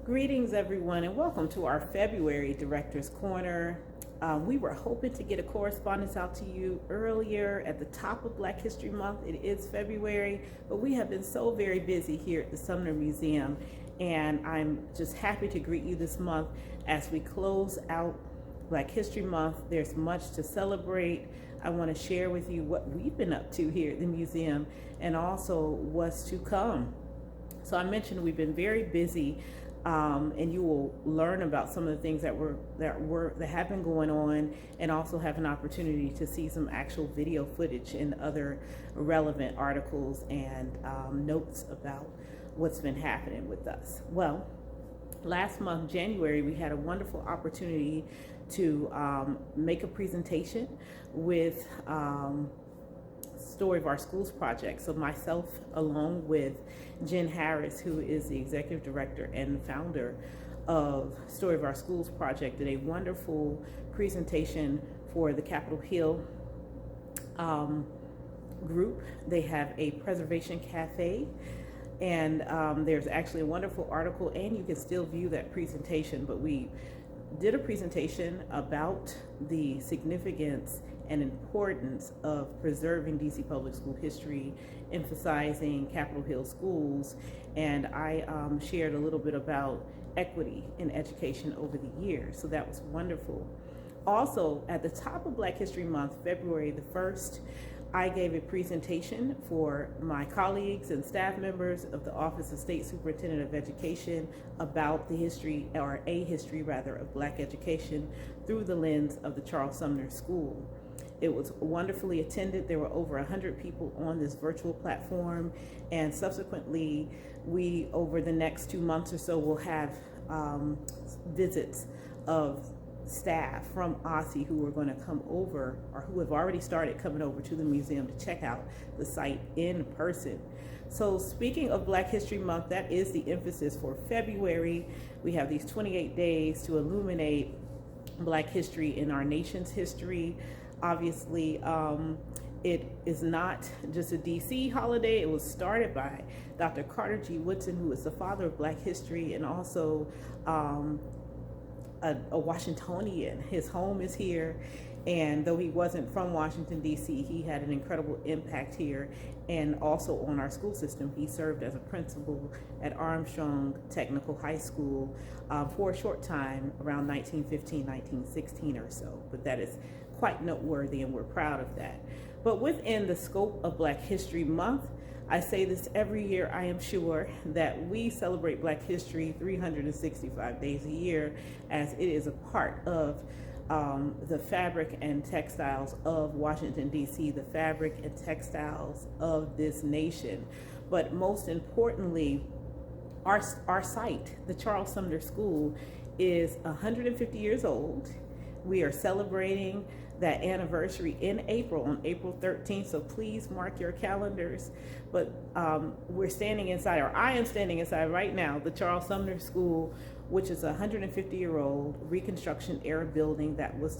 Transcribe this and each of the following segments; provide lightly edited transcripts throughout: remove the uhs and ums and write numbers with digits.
Greetings, everyone, and welcome to our February Director's Corner. We were hoping to get a correspondence out to you earlier at the top of Black History Month. It is February, but we have been so very busy here at the Sumner Museum, and I'm just happy to greet you this month as we close out Black History Month. There's much to celebrate. I want to share with you what we've been up to here at the museum and also what's to come. So I mentioned we've been very busy. And you will learn about some of the things that have been going on, and also have an opportunity to see some actual video footage and other relevant articles and notes about what's been happening with us. Well, last month, January, we had a wonderful opportunity to make a presentation with Story of Our Schools project. So myself, along with Jen Harris, who is the executive director and founder of Story of Our Schools project, did a wonderful presentation for the Capitol Hill group. They have a preservation cafe, and there's actually a wonderful article, and you can still view that presentation. But we did a presentation about the significance and importance of preserving DC Public School history, emphasizing Capitol Hill schools, and I shared a little bit about equity in education over the years, so that was wonderful. Also, at the top of Black History Month, February the 1st, I gave a presentation for my colleagues and staff members of the Office of State Superintendent of Education about the history, or a history rather, of Black education through the lens of the Charles Sumner School. It was wonderfully attended. There were over 100 people on this virtual platform, and subsequently we, over the next 2 months or so, will have visits of staff from OSSE who are going to come over, or who have already started coming over to the museum to check out the site in person. So speaking of Black History Month, that is the emphasis for February. We have these 28 days to illuminate Black history in our nation's history. Obviously, it is not just a DC holiday. It was started by Dr. Carter G. Woodson, who is the father of Black history, and also a Washingtonian. His home is here, and though he wasn't from Washington, D.C., he had an incredible impact here and also on our school system. He served as a principal at Armstrong Technical High School for a short time, around 1915, 1916 or so, but that is quite noteworthy, and we're proud of that. But within the scope of Black History Month, I say this every year, I am sure, that we celebrate Black history 365 days a year, as it is a part of the fabric and textiles of Washington, D.C., the fabric and textiles of this nation. But most importantly, our site, the Charles Sumner School, is 150 years old. We are celebrating that anniversary in April, on April 13th, so please mark your calendars. But we're standing inside, or I am standing inside right now, the Charles Sumner School, which is a 150-year-old Reconstruction era building that was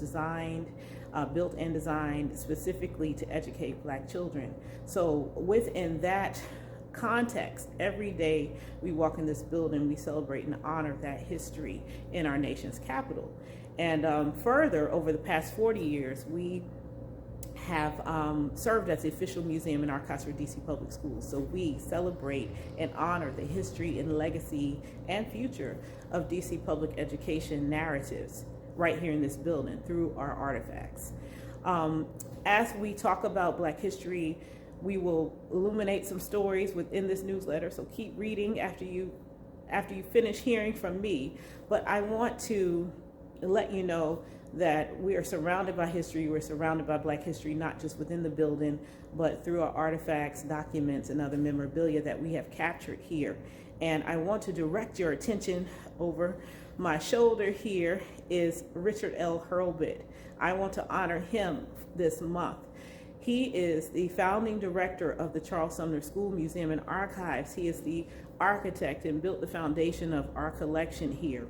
built and designed specifically to educate Black children. So within that context, every day we walk in this building, we celebrate and honor that history in our nation's capital. And further, over the past 40 years, we have served as the official museum in our Arkansas DC Public Schools. So we celebrate and honor the history and legacy and future of DC public education narratives right here in this building through our artifacts. As we talk about Black history, we will illuminate some stories within this newsletter, so keep reading after you finish hearing from me. But I want to let you know that we are surrounded by history. We're surrounded by Black history, not just within the building, but through our artifacts, documents, and other memorabilia that we have captured here. And I want to direct your attention over my shoulder. Here is Richard L. Hurlbut. I want to honor him this month. He is the founding director of the Charles Sumner School Museum and Archives. He is the architect and built the foundation of our collection here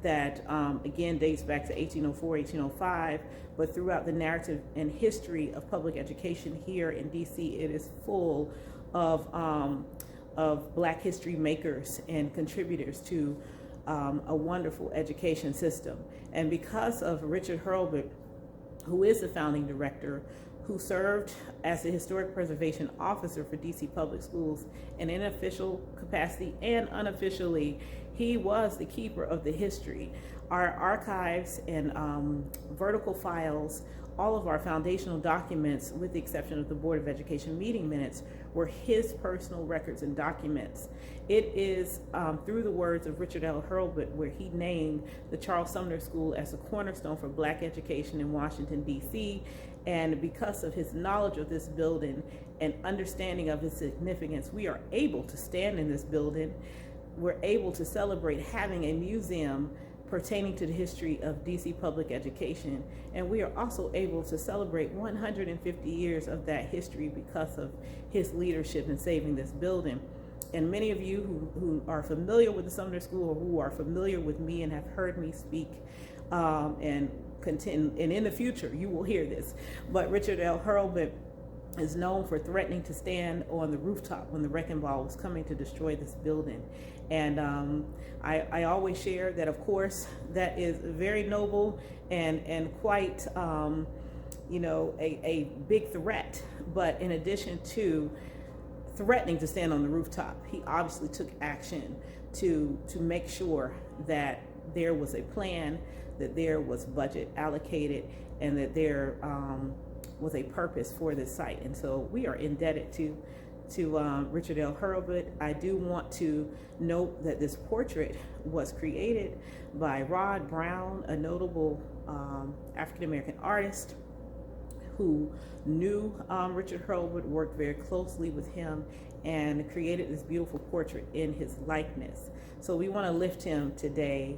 that again dates back to 1804, 1805, but throughout the narrative and history of public education here in DC, it is full of Black history makers and contributors to a wonderful education system. And because of Richard Hurlbut, who is the founding director, who served as the Historic Preservation Officer for DC Public Schools in an official capacity and unofficially, he was the keeper of the history. Our archives and vertical files, all of our foundational documents, with the exception of the Board of Education meeting minutes, were his personal records and documents. It is through the words of Richard L. Hurlbut where he named the Charles Sumner School as a cornerstone for Black education in Washington, D.C., and because of his knowledge of this building and understanding of its significance, we are able to stand in this building. We're able to celebrate having a museum pertaining to the history of DC public education. And we are also able to celebrate 150 years of that history because of his leadership in saving this building. And many of you who are familiar with the Sumner School, or who are familiar with me and have heard me speak and in the future you will hear this, but Richard L. Hurlbut is known for threatening to stand on the rooftop when the wrecking ball was coming to destroy this building. And I always share that, of course, that is very noble and quite, a big threat. But in addition to threatening to stand on the rooftop, he obviously took action to make sure that there was a plan, that there was budget allocated, and that there was a purpose for this site. And so we are indebted to Richard L. Hurlbut. I do want to note that this portrait was created by Rod Brown, a notable African-American artist who knew Richard Hurlbut, worked very closely with him, and created this beautiful portrait in his likeness. So we want to lift him today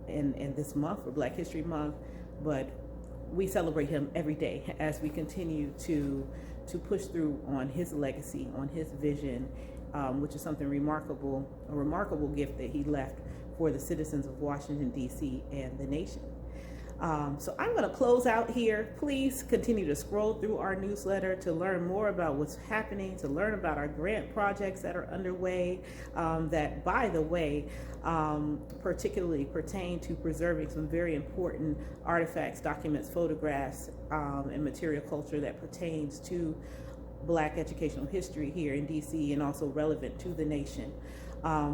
in this month for Black History Month, but we celebrate him every day as we continue to push through on his legacy, on his vision, which is something remarkable, a remarkable gift that he left for the citizens of Washington, D.C. and the nation. So I'm going to close out here. Please continue to scroll through our newsletter to learn more about what's happening, to learn about our grant projects that are underway, that, by the way, particularly pertain to preserving some very important artifacts, documents, photographs, and material culture that pertains to Black educational history here in DC and also relevant to the nation.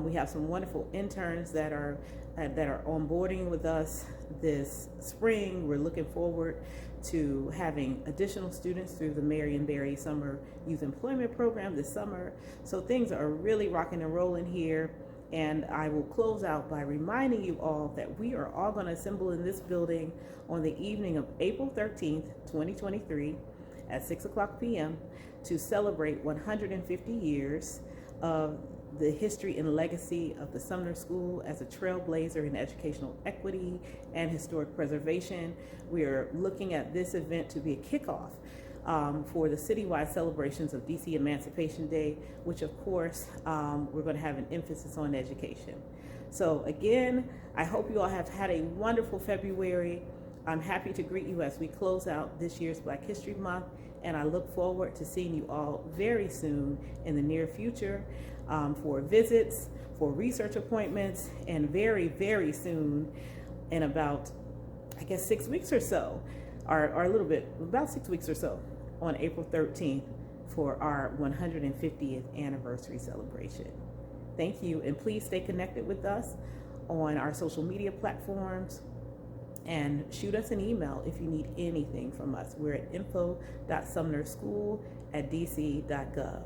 We have some wonderful interns that are onboarding with us this spring. We're looking forward to having additional students through the Marion Barry Summer Youth Employment Program this summer. So things are really rocking and rolling here. And I will close out by reminding you all that we are all going to assemble in this building on the evening of April 13th, 2023 at 6:00 p.m. to celebrate 150 years of the history and legacy of the Sumner School as a trailblazer in educational equity and historic preservation. We are looking at this event to be a kickoff for the citywide celebrations of DC Emancipation Day, which of course we're going to have an emphasis on education. So again, I hope you all have had a wonderful February. I'm happy to greet you as we close out this year's Black History Month, and I look forward to seeing you all very soon in the near future for visits, for research appointments, and very, very soon, in about, I guess, 6 weeks or so, or a little bit, about 6 weeks or so, on April 13th for our 150th anniversary celebration. Thank you, and please stay connected with us on our social media platforms, and shoot us an email if you need anything from us. We're at info.sumnerschool@dc.gov.